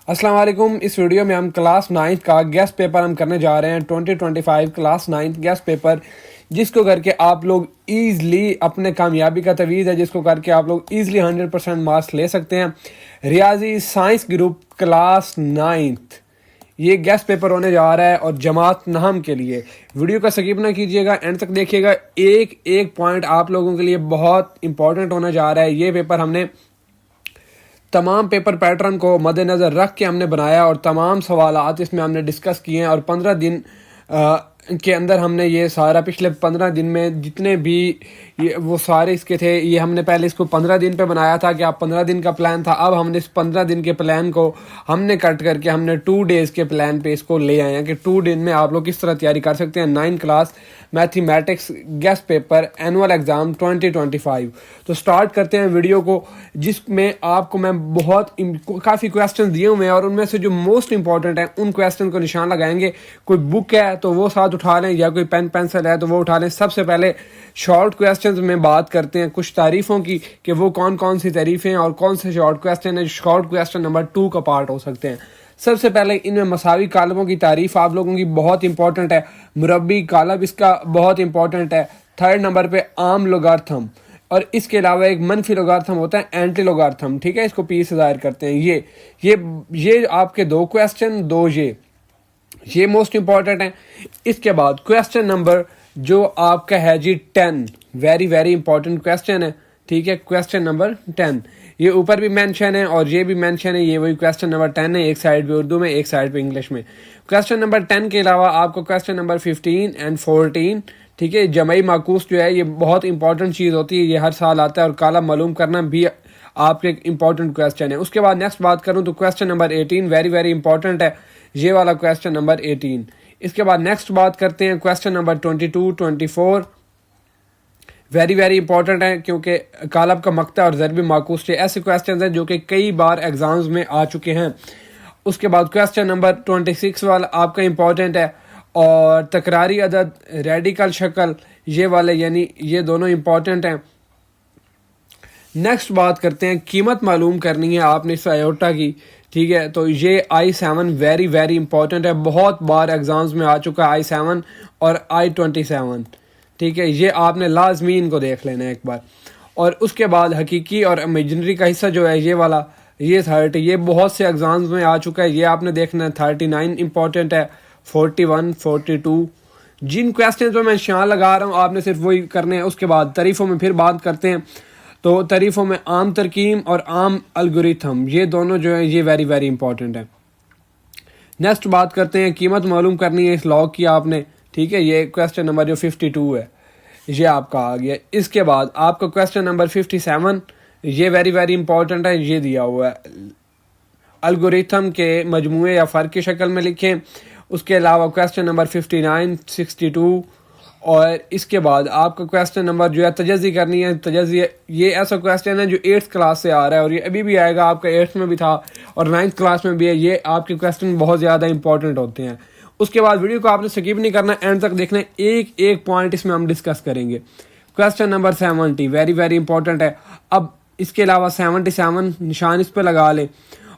السلام علیکم. اس ویڈیو میں ہم کلاس 9 کا گیسٹ پیپر ہم کرنے جا رہے ہیں 2025 کلاس 9 گیسٹ پیپر، جس کو کر کے آپ لوگ ایزلی اپنے کامیابی کا تویز ہے، جس کو کر کے آپ لوگ ایزلی 100% مارکس لے سکتے ہیں. ریاضی سائنس گروپ کلاس 9 یہ گیسٹ پیپر ہونے جا رہا ہے اور جماعت نہم کے لیے. ویڈیو کا سکپ نہ کیجیے گا، اینڈ تک دیکھیے گا. ایک ایک پوائنٹ آپ لوگوں کے لیے بہت امپورٹنٹ ہونے جا رہا ہے. یہ پیپر ہم نے تمام پیپر پیٹرن کو مد نظر رکھ کے ہم نے بنایا اور تمام سوالات اس میں ہم نے ڈسکس کیے ہیں، اور 15 دن کے اندر ہم نے یہ سارا پچھلے 15 دن میں جتنے بھی وہ سارے اس کے تھے، یہ ہم نے پہلے اس کو 15 دن پہ بنایا تھا کہ آپ 15 دن کا پلان تھا. اب ہم نے اس 15 دن کے پلان کو ہم نے کٹ کر کے ہم نے 2 ڈیز کے پلان پہ اس کو لے آئے ہیں کہ 2 دن میں آپ لوگ کس طرح تیاری کر سکتے ہیں 9 class mathematics guest paper annual exam 2025. تو سٹارٹ کرتے ہیں ویڈیو کو، جس میں آپ کو میں کافی کویسچن دیے ہوئے ہیں، اور ان میں سے جو موسٹ امپورٹنٹ ہیں ان کویسچن کو نشان لگائیں گے. کوئی بک ہے تو وہ ساتھ اٹھا لیں، یا کوئی پین پینسل ہے تو وہ اٹھا لیں. سب سے پہلے شارٹ کویسچنز میں بات کرتے ہیں کچھ تعریفوں کی کہ وہ کون کون سی تعریفیں ہیں اور کون سے شارٹ کویسچن ہیں جو شارٹ کویسچن نمبر 2 کا پارٹ ہو سکتے ہیں. سب سے پہلے ان میں مساوی کالموں کی تعریف آپ لوگوں کی بہت امپورٹنٹ ہے. مربی کالم اس کا بہت امپورٹنٹ ہے. 3rd نمبر پہ عام لوگارتھم، اور اس کے علاوہ ایک منفی لوگارتھم ہوتا ہے اینٹی لوگارتھم. ٹھیک ہے، اس کو پی سے ظاہر کرتے ہیں. یہ آپ کے 2 کویسچن، 2 یہ موسٹ امپورٹنٹ ہیں. اس کے بعد کویسچن نمبر جو آپ کا ہے جی 10، ویری ویری امپورٹنٹ کویسچن ہے. ٹھیک ہے، کویسچن نمبر 10 یہ اوپر بھی مینشن ہے اور یہ بھی مینشن ہے. یہ وہی کویسچن نمبر 10 ہے، ایک سائڈ پہ اردو میں ایک سائڈ پہ انگلش میں. کویسچن نمبر 10 کے علاوہ آپ کو کویسچن نمبر 15 اینڈ 14، ٹھیک ہے، جمعی معکوس جو ہے یہ بہت امپورٹنٹ چیز ہوتی ہے. یہ ہر سال آتا ہے اور کالم معلوم کرنا بھی آپ کے ایک امپورٹنٹ کویسچن ہے. اس کے بعد نیکسٹ بات کروں تو question number 18 very very important ہے، یہ والا کویسچن نمبر 18. اس کے بعد نیکسٹ بات کرتے ہیں question number 22 24 very very important ہے، کیونکہ کالب کا مقطع اور ضربی معکوس سے ایسے کویسچنز ہیں جو کہ کئی بار ایگزامز میں آ چکے ہیں. اس کے بعد کویسچن نمبر 26 والا آپ کا امپورٹنٹ ہے، اور تکراری عدد، ریڈیکل شکل، یہ والے یعنی یہ دونوں امپورٹنٹ ہیں. نیکسٹ بات کرتے ہیں قیمت معلوم کرنی ہے آپ نے اس آیوٹا کی. ٹھیک ہے، تو یہ I7 ویری ویری امپورٹنٹ ہے، بہت بار ایگزامز میں آ چکا ہے I7 اور I27. ٹھیک ہے، یہ آپ نے لازمی ان کو دیکھ لینا ہے ایک بار. اور اس کے بعد حقیقی اور امیجنری کا حصہ جو ہے یہ والا، یہ 30، یہ بہت سے ایگزامز میں آ چکا ہے، یہ آپ نے دیکھنا ہے. 39 امپورٹنٹ ہے، 41 42 جن کویسچنز پہ میں نشان لگا رہا ہوں آپ نے صرف وہی کرنے ہیں. اس کے بعد تعریفوں میں پھر بات کرتے ہیں. تو تعریفوں میں عام ترکیب اور عام الگوریتھم، یہ دونوں جو ہیں یہ ویری ویری امپورٹنٹ ہے. نیکسٹ بات کرتے ہیں قیمت معلوم کرنی ہے اس لاگ کی آپ نے. ٹھیک ہے، یہ کویسچن نمبر جو 52 ہے یہ آپ کا آ گیا. اس کے بعد آپ کا کویسچن نمبر 57 یہ ویری ویری امپورٹنٹ ہے، یہ دیا ہوا ہے الگوریتھم کے مجموعے یا فرق کی شکل میں لکھیں. اس کے علاوہ کویسچن نمبر 59 62، اور اس کے بعد آپ کا کویسچن نمبر جو ہے تجزی کرنی ہے. تجزی یہ ایسا کویسچن ہے جو 8th کلاس سے آ رہا ہے، اور یہ ابھی بھی آئے گا. آپ کا 8th میں بھی تھا اور 9th کلاس میں بھی ہے. یہ آپ کے کویسچن بہت زیادہ امپورٹنٹ ہوتے ہیں. اس کے بعد ویڈیو کو آپ نے سکپ نہیں کرنا، اینڈ تک دیکھنا. ایک ایک پوائنٹ اس میں ہم ڈسکس کریں گے. Question number 70 very very important ہے. اب اس کے علاوہ 77 نشان اس پہ لگا لیں،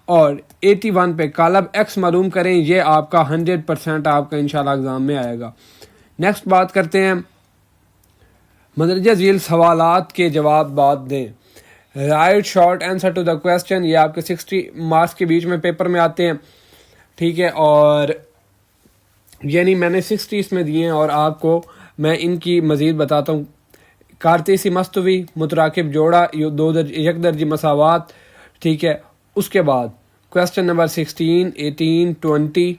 اور 81 پہ کالب ایکس معلوم کریں. یہ آپ کا 100% آپ کا انشاءاللہ ایگزام میں آئے گا. نیکسٹ بات کرتے ہیں مندرجہ ذیل سوالات کے جواب دیں. Write short answer to the question, یہ آپ کے 60 مارکس کے بیچ میں پیپر میں آتے ہیں. ٹھیک ہے، اور یعنی میں نے 60 اس میں دیے ہیں، اور آپ کو میں ان کی مزید بتاتا ہوں. کارتیسی مستوی، متراکب جوڑا، یک درجی مساوات. ٹھیک ہے، اس کے بعد کویسچن نمبر 16 18 20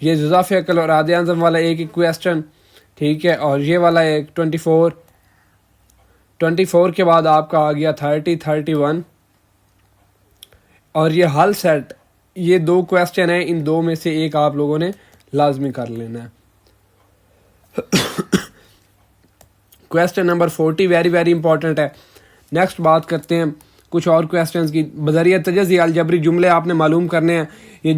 یہ جزافِ عقل اور راد اعظم والا ایک کویسچن. ٹھیک ہے، اور یہ والا ایک 24 کے بعد آپ کا آ گیا 30 31، اور یہ حل سیٹ. یہ 2 کویسچن ہیں، ان 2 میں سے ایک آپ لوگوں نے لازمی کر لینا ہے. Question number 40 very very important ہے. نیکسٹ بات کرتے ہیں کچھ اور کویسچنز کی. بذریعہ تجزی الجبری جملے آپ نے معلوم کرنے ہیں. یہ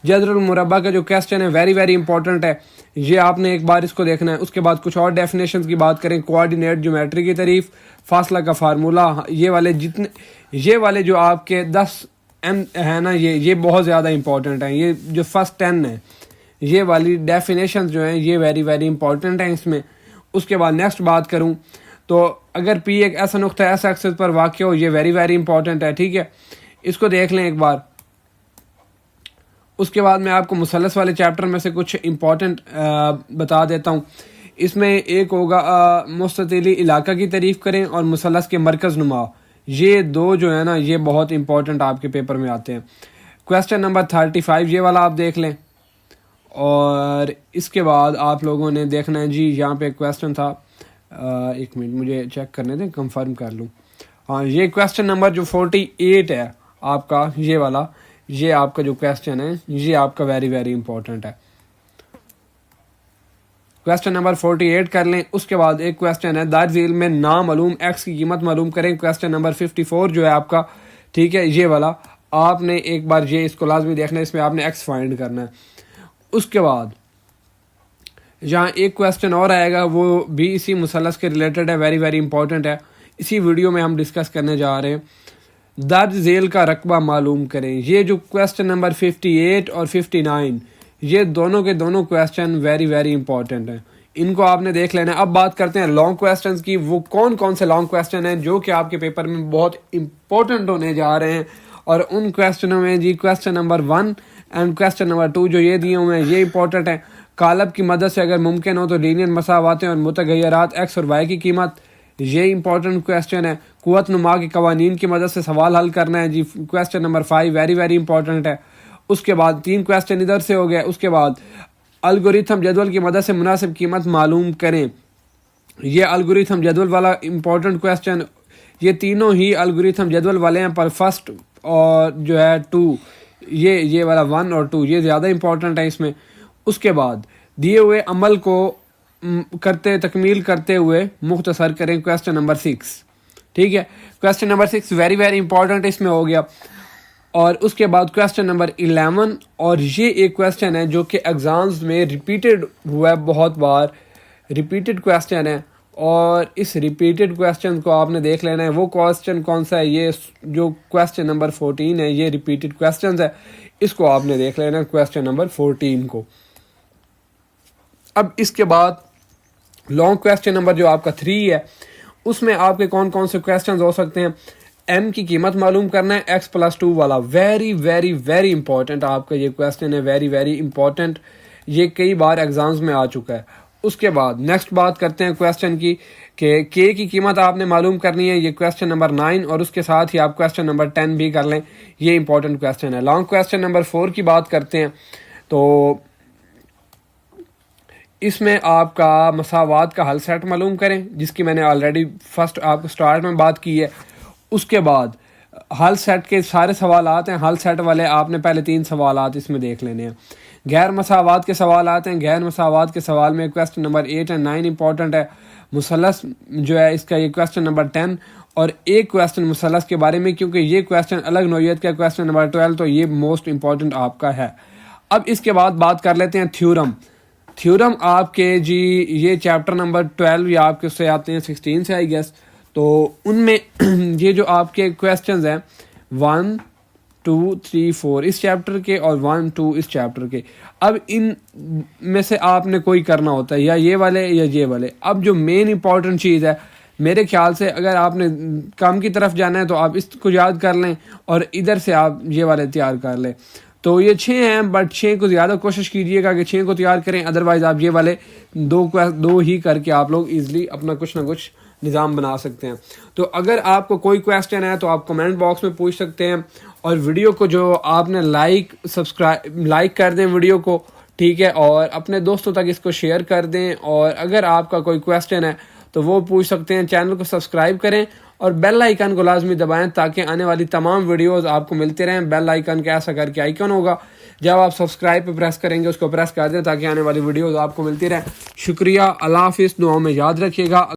جذر المربع کا جو کویسچن ہے ویری ویری امپورٹنٹ ہے، یہ آپ نے ایک بار اس کو دیکھنا ہے. اس کے بعد کچھ اور ڈیفینیشنز کی بات کریں. کوآرڈینیٹ جیومیٹری کی تعریف، فاصلہ کا فارمولہ، یہ والے جو آپ کے 10 ہے نا یہ بہت زیادہ امپورٹنٹ ہیں. یہ جو فرسٹ 10 ہے یہ والی ڈیفینیشنز جو ہیں یہ ویری ویری امپورٹنٹ ہیں اس میں. اس کے بعد نیکسٹ بات کروں تو اگر پی ایک ایسا نقطہ ایس ایکسس پر واقع ہو یہ ویری ویری امپورٹنٹ ہے. ٹھیک ہے, اس کو دیکھ لیں ایک بار. اس کے بعد میں آپ کو مثلث والے چیپٹر میں سے کچھ امپورٹنٹ بتا دیتا ہوں. اس میں ایک ہوگا مستطیلی علاقہ کی تعریف کریں اور مثلث کے مرکز نما. یہ دو جو ہے نا یہ بہت امپورٹنٹ آپ کے پیپر میں آتے ہیں. کویسچن نمبر 35 یہ والا آپ دیکھ لیں. اور اس کے بعد آپ لوگوں نے دیکھنا ہے جی یہاں پہ کویسچن تھا, ایک منٹ مجھے چیک کرنے دیں کنفرم کر لوں. ہاں یہ کویسچن نمبر جو 48 ہے آپ کا یہ والا, یہ آپ کا جو کویسچن ہے یہ آپ کا ویری ویری امپورٹنٹ ہے. کویسچن نمبر 48 کر لیں. اس کے بعد ایک کویسچن ہے درج ذیل میں نامعلوم ایکس کی قیمت معلوم کریں. کویسچن نمبر 54 جو ہے آپ کا, ٹھیک ہے, یہ والا آپ نے ایک بار یہ اس کو لازمی دیکھنا ہے, اس میں آپ نے ایکس فائنڈ کرنا ہے. اس کے بعد جہاں ایک کویسچن اور آئے گا وہ بھی اسی مثلث کے ریلیٹڈ ہے, ویری ویری امپورٹنٹ ہے. اسی ویڈیو میں ہم ڈسکس کرنے جا رہے ہیں. درج ذیل کا رقبہ معلوم کریں. یہ جو کویسچن نمبر 58 اور 59 یہ دونوں کے دونوں کویسچن ویری ویری امپورٹنٹ ہیں, ان کو آپ نے دیکھ لینا ہے. اب بات کرتے ہیں لانگ کویسچنز کی. وہ کون کون سے لانگ کویسچن ہیں جو کہ آپ کے پیپر میں بہت امپورٹنٹ ہونے جا رہے ہیں. اور ان کویسچنوں میں جی question number 1 and question number 2 جو یہ دیے ہوئے ہیں یہ امپورٹنٹ ہیں. قالب کی مدد سے اگر ممکن ہو تو لینئر مساواتیں اور متغیرات ایکس اور وائی کی قیمت, یہ امپورٹنٹ کویسچن ہے. قوت نما کے قوانین کی مدد سے سوال حل کرنا ہے جی question number 5 very very important ہے. اس کے بعد 3 کویسچن ادھر سے ہو گئے. اس کے بعد الگوریتھم جدول کی مدد سے مناسب قیمت معلوم کریں. یہ الگوریتھم جدول والا امپورٹنٹ کویسچن, یہ تینوں ہی الگوریتھم جدول والے ہیں, پر فرسٹ اور جو ہے 2 یہ والا 1 اور 2 یہ زیادہ امپورٹنٹ ہے اس میں. اس کے بعد دیے ہوئے عمل کو تکمیل کرتے ہوئے مختصر کریں. کویسچن نمبر 6, ٹھیک ہے, question number 6 very very important اس میں ہو گیا. اور اس کے بعد کویسچن نمبر 11, اور یہ ایک کویسچن ہے جو کہ ایگزامز میں ریپیٹڈ ہوا ہے, بہت بار ریپیٹڈ کویسچن ہے. اور اس ریپیٹڈ کویسچن کو آپ نے دیکھ لینا ہے. وہ کویسچن کون سا ہے, یہ جو کویسچن نمبر 14 ہے یہ ریپیٹڈ کویسچنز ہے, اس کو آپ نے دیکھ لینا ہے کویسچن نمبر 14 کو. اب اس کے بعد لانگ کویسچن نمبر جو آپ کا 3 ہے اس میں آپ کے کون کون سے کویسچنز ہو سکتے ہیں. ایم کی قیمت معلوم کرنا ہے, x+2 والا ویری ویری ویری امپورٹنٹ آپ کا یہ کویسچن ہے, ویری ویری امپورٹنٹ. یہ کئی بار ایگزامز میں آ چکا ہے. اس کے بعد نیکسٹ بات کرتے ہیں کویسچن کی کہ k کی قیمت آپ نے معلوم کرنی ہے. یہ کویسچن نمبر 9 اور اس کے ساتھ ہی آپ کویسچن نمبر 10 بھی کر لیں, یہ امپورٹنٹ کویسچن ہے. لانگ کویسچن نمبر 4 کی بات کرتے ہیں تو اس میں آپ کا مساوات کا حل سیٹ معلوم کریں, جس کی میں نے آلریڈی فرسٹ آپ کو سٹارٹ میں بات کی ہے. اس کے بعد حل سیٹ کے سارے سوالات ہیں, حل سیٹ والے آپ نے پہلے 3 سوالات اس میں دیکھ لینے ہیں. غیر مساوات کے سوالات ہیں. غیر مساوات کے سوال میں کویسچن نمبر 8 اور 9 امپورٹنٹ ہے. مثلث جو ہے اس کا یہ کویسچن نمبر 10 اور ایک کویسچن مثلث کے بارے میں, کیونکہ یہ کویسچن الگ نوعیت کا کویسچن نمبر 12 تو یہ موسٹ امپورٹنٹ آپ کا ہے. اب اس کے بعد بات کر لیتے ہیں تھیورم. تھیورم آپ کے جی یہ چیپٹر نمبر 12 یا آپ کے سے آتے ہیں 16 سے آئی گیس. تو ان میں یہ جو آپ کے کویسچنز ہیں 1 2 3 4 اس چیپٹر کے اور 1 2 اس چیپٹر کے, اب ان میں سے آپ نے کوئی کرنا ہوتا ہے یا یہ والے یا یہ والے. اب جو مین امپورٹنٹ چیز ہے میرے خیال سے, اگر آپ نے کام کی طرف جانا ہے تو آپ اس کو یاد کر لیں اور ادھر سے آپ یہ والے تیار کر لیں. تو یہ 6 ہیں, بٹ 6 کو زیادہ کوشش کیجیے گا کہ 6 کو تیار کریں, ادروائز آپ یہ والے 2 ہی کر کے آپ لوگ ایزلی اپنا کچھ نہ کچھ نظام بنا سکتے ہیں. تو اگر آپ کو کوئی کویسچن ہے تو آپ کمنٹ باکس میں پوچھ سکتے ہیں, اور ویڈیو کو جو آپ نے لائک کر دیں ویڈیو کو, ٹھیک ہے, اور اپنے دوستوں تک اس کو شیئر کر دیں. اور اگر آپ کا کوئی کویسچن ہے تو وہ پوچھ سکتے ہیں. چینل کو سبسکرائب کریں اور بیل آئیکن کو لازمی دبائیں تاکہ آنے والی تمام ویڈیوز آپ کو ملتے رہیں. بیل آئیکن کا ایسا کر کے آئیکن ہوگا, جب آپ سبسکرائب پہ پریس کریں گے اس کو پریس کر دیں تاکہ آنے والی ویڈیوز آپ کو ملتی رہیں. شکریہ, اللہ حافظ, دعاؤں میں یاد رکھیے گا.